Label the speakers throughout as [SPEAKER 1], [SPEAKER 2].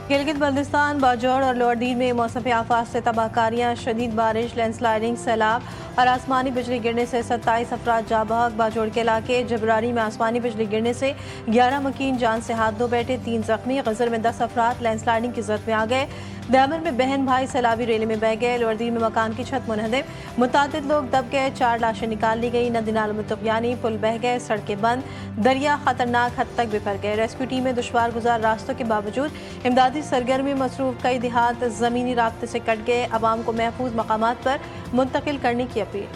[SPEAKER 1] गिलगित बल्तिस्तान, बाजौड़ और लोअर दीन में मौसमी आफात से तबाहकारियाँ, शदीद बारिश, लैंडस्लाइडिंग, सैलाब और आसमानी बिजली गिरने से 27 अफराद जाँ बहक। बाजौड़ के इलाके जबरारी में आसमानी बिजली गिरने से 11 मकीन जान से हाथ धो बैठे, 3 जख्मी। गजर में 10 अफराद लैंडस्लाइडिंग की जद में आ गए। दैमन में बहन भाई सैलाबी रेली में बह गए। लोअर दीन में मकान की छत मुनहदम, मुतादिद लोग दब गए, 4 लाशें निकाल ली गई। नदी नालों में तुगयानी, पुल बह गए, सड़कें बंद, दरिया खतरनाक हद तक बिफर गए। रेस्क्यू टीमें दुश्वार गुजार रास्तों के बावजूद इमदादी सरगर्मी मसरूफ, कई देहात ज़मीनी राब्ते से कट गए। अवाम को महफूज मकामात पर मुंतकिल करने की अपील।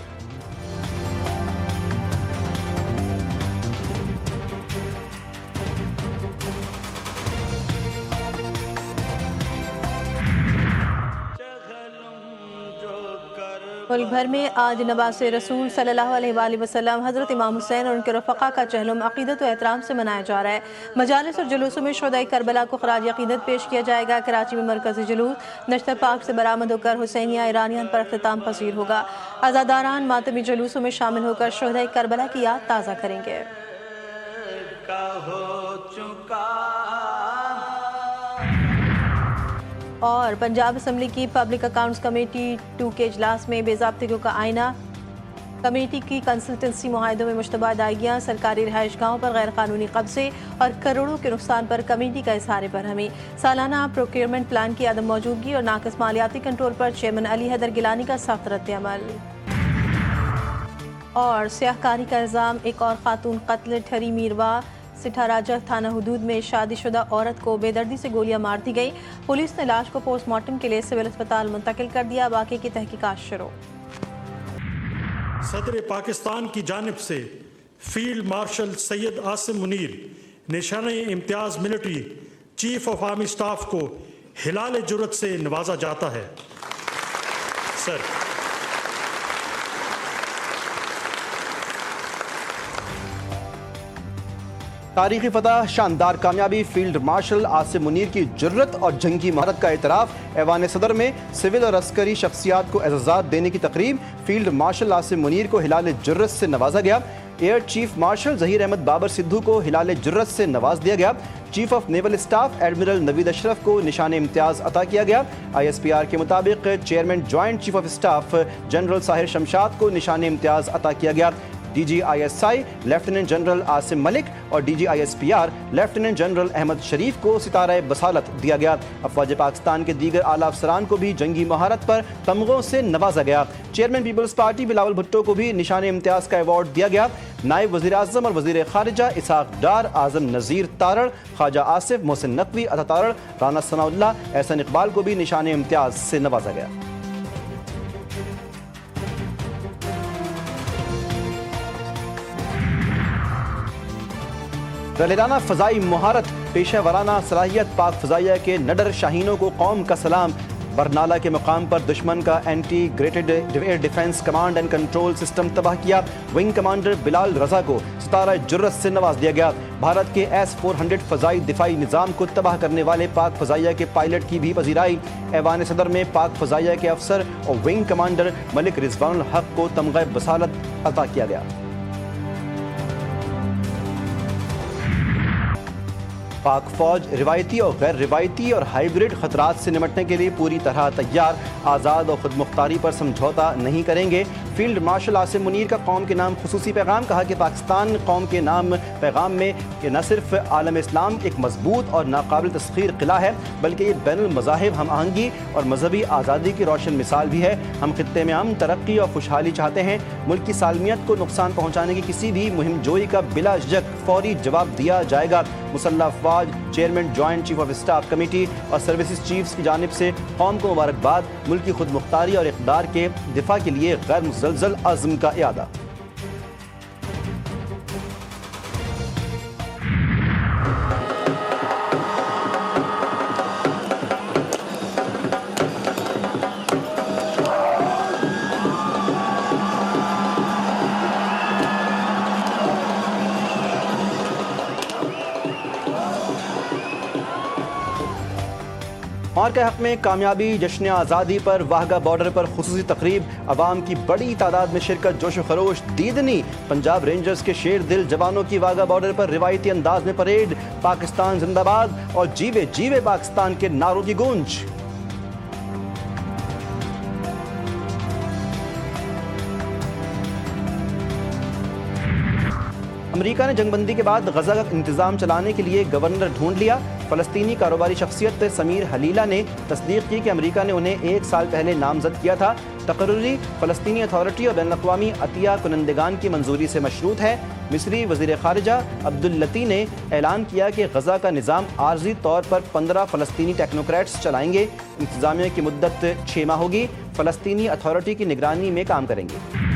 [SPEAKER 1] मुल्क भर में आज नवासे रसूल सल्लल्लाहु अलैहि वसल्लम हज़रत इमाम हुसैन और उनके रफ़क़ा का चहलुम अक़ीदत व एहतराम से मनाया जा रहा है। मजालिस और जुलूसों में शुहदाए करबला को ख़राज अक़ीदत पेश किया जाएगा। कराची में मरकज़ी जुलूस नश्तर पाक से बरामद होकर हुसैनिया ईरानियन पर अख्तिताम पसीर होगा। अज़ादारान मातमी जुलूसों में शामिल होकर शुहदाए करबला की याद ताज़ा करेंगे। और पंजाब असम्बली की पब्लिक अकाउंट्स कमेटी 2 के इजलास में बेज़ाब्तियों का आईना, कमेटी की कंसल्टेंसी मुआहदों में मुश्तबा अदायगियाँ, सरकारी रिहाइश गाहों पर गैर कानूनी कब्जे और करोड़ों के नुकसान पर कमेटी का इज़हार बरहमी। सालाना प्रोक्योरमेंट प्लान की अदम मौजूदगी और नाक़िस मालियाती कंट्रोल पर चेयरमैन अली हैदर गिलानी का सख्त रद्द-ए-अमल। और स्याहकारी का इल्ज़ाम, एक और खातून कत्ल ठहरी। मीरवा सिठाराजा थाना हुदूद में शादीशुदा औरत को बेदर्दी से गोलियां मार दी गई। पुलिस ने लाश को पोस्टमार्टम के लिए सिविल अस्पताल मुंतकिल कर दिया। बाकी की तहकीकात शुरू।
[SPEAKER 2] सदर पाकिस्तान की जानिब से फील्ड मार्शल सैयद आसिम मुनीर निशान Imtiaz military chief of army staff को हिलाल जुर्रत से नवाजा जाता है। सर,
[SPEAKER 3] तारीखी फतह, शानदार कामयाबी, फील्ड मार्शल आसिम मुनीर की जुर्रत और जंगी महारत का एतराफ़। ऐवान सदर में सिविल और अस्करी शख्सियात को एज़ाज़ात देने की तकरीब। फील्ड मार्शल आसिम मुनीर को हिलाल जुर्रत से नवाजा गया। Air chief marshal Zaheer Ahmed Babar Sidhu को हिलाल जुर्रत से नवाज दिया गया। Chief of naval staff admiral Naveed Ashraf को निशान इम्तियाज़ अता किया गया। ISPR के मुताबिक chairman joint chief of staff general Sahir Shamshad को निशान इम्तियाज़ अता किया गया। DG ISI lieutenant general Asim Malik और DG ISPR lieutenant general Ahmed Sharif को सितारा बसालत दिया गया। अफवाज पाकिस्तान के दीगर आला अफसरान को भी जंगी महारत पर तमगों से नवाजा गया। चेयरमैन पीपल्स पार्टी बिलावल भुट्टो को भी निशान इम्तियाज़ का अवार्ड दिया गया। नायब वज़ीर आज़म और वज़ीर ख़ारिजा इसहाक़ डार, आज़म नज़ीर तारड़, ख्वाजा आसिफ, मोहसिन नकवी, अता तारड़, राना सनाउल्लाह, एहसन इकबाल को भी निशान इम्तियाज़ से नवाजा गया। रलेराना फ़ज़ाई महारत, पेशा वराना सलाहियत, पाक फ़ज़ाइया के नडर शाहीनों को कौम का सलाम। बरनाला के मुकाम पर दुश्मन का integrated air defence command and control system तबाह किया। विंग कमांडर बिलाल रजा को सितारा जुर्रत से नवाज दिया गया। भारत के S-400 फ़ज़ाई दिफाई निज़ाम को तबाह करने वाले पाक फ़ज़ाइया के पायलट की भी पजीराई। ऐवान सदर में पाक फ़ज़ाइया के अफसर और विंग कमांडर मलिक रिजवानुल हक को तमग़े बसालत अता किया गया। पाक फौज रिवायती और गैर रिवायती और हाइब्रिड खतरात से निपटने के लिए पूरी तरह तैयार। आज़ाद और खुद मुख्तारी पर समझौता नहीं करेंगे। फील्ड मार्शल आसिम मुनीर का कौम के नाम खुसूसी पैगाम, कहा कि पाकिस्तान कौम के नाम पैगाम में कि न सिर्फ आलम इस्लाम एक मजबूत और नाकाबिल तस्खीर किला है, बल्कि ये बैनुल मज़ाहिब हम आहंगी और मजहबी आज़ादी की रोशन मिसाल भी है। हम खित्ते में अमन, तरक्की और खुशहाली चाहते हैं। मुल्क की सालमियत को नुकसान पहुँचाने की किसी भी मुहिम जोई का बिला झिझक फौरी जवाब दिया जाएगा। मुसल्लह अफवाज, chairman joint chief of staff committee और सर्विसेज चीफ्स की जानिब से कौम को मुबारकबाद। मुल्क की खुद मुख्तारी और इक़्तिदार के दिफा के लिए गैर मुज़लज़ल अज़्म का इरादा। اور کے حق میں کامیابی جشن آزادی پر واہگہ بارڈر پر خصوصی تقریب، عوام کی بڑی تعداد میں شرکت، جوش و خروش دیدنی۔ پنجاب رینجرز کے شیر دل جوانوں کی واہگہ بارڈر پر روایتی انداز میں پریڈ، پاکستان زندہ باد اور جیوے جیوے پاکستان کے نعروں کی گونج۔ امریکہ نے جنگ بندی کے بعد غزہ کا انتظام چلانے کے لیے گورنر ڈھونڈ لیا۔ فلسطینی کاروباری شخصیت سمیر حلیلہ نے تصدیق کی کہ امریکہ نے انہیں 1 سال پہلے نامزد کیا تھا۔ تقرری فلسطینی اتھارٹی اور بین الاقوامی عطیہ کنندگان کی منظوری سے مشروط ہے۔ مصری وزیر خارجہ عبداللطی نے اعلان کیا کہ غزہ کا نظام عارضی طور پر 15 فلسطینی ٹیکنوکریٹس چلائیں گے۔ انتظامیہ کی مدت 6 ماہ ہوگی۔ فلسطینی اتھارٹی کی نگرانی میں کام کریں گے۔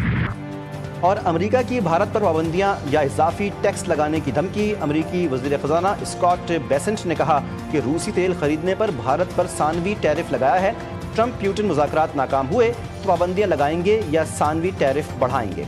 [SPEAKER 3] اور امریکہ کی بھارت پر پابندیاں یا اضافی ٹیکس لگانے کی دھمکی۔ امریکی وزیر خزانہ اسکاٹ بیسنٹ نے کہا کہ روسی تیل خریدنے پر بھارت پر ثانوی ٹیرف لگایا ہے۔ ٹرمپ پیوٹن مذاکرات ناکام ہوئے تو پابندیاں لگائیں گے یا ثانوی ٹیرف بڑھائیں گے۔